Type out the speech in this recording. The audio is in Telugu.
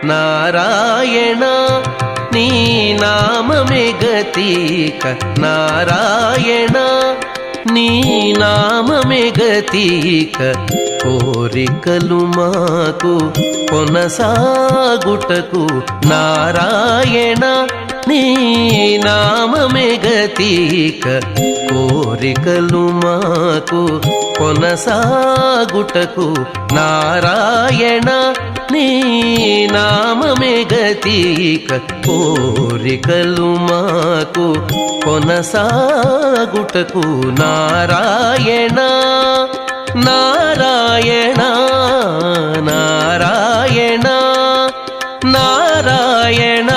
నారాయణ నీ నామమే గతిక నారాయణ నీ నామమే గతిక కోరికలు మాకు కొనసాగుటకు నారాయణ నీ నామమే గతిక కోరికలు మాకు కొనసాగుటకు నారాయణ నీ నామమే గతిక కోరికలు మాకు కొనసాగుటకు నారాయణ నారాయణ నారాయణ నారాయణ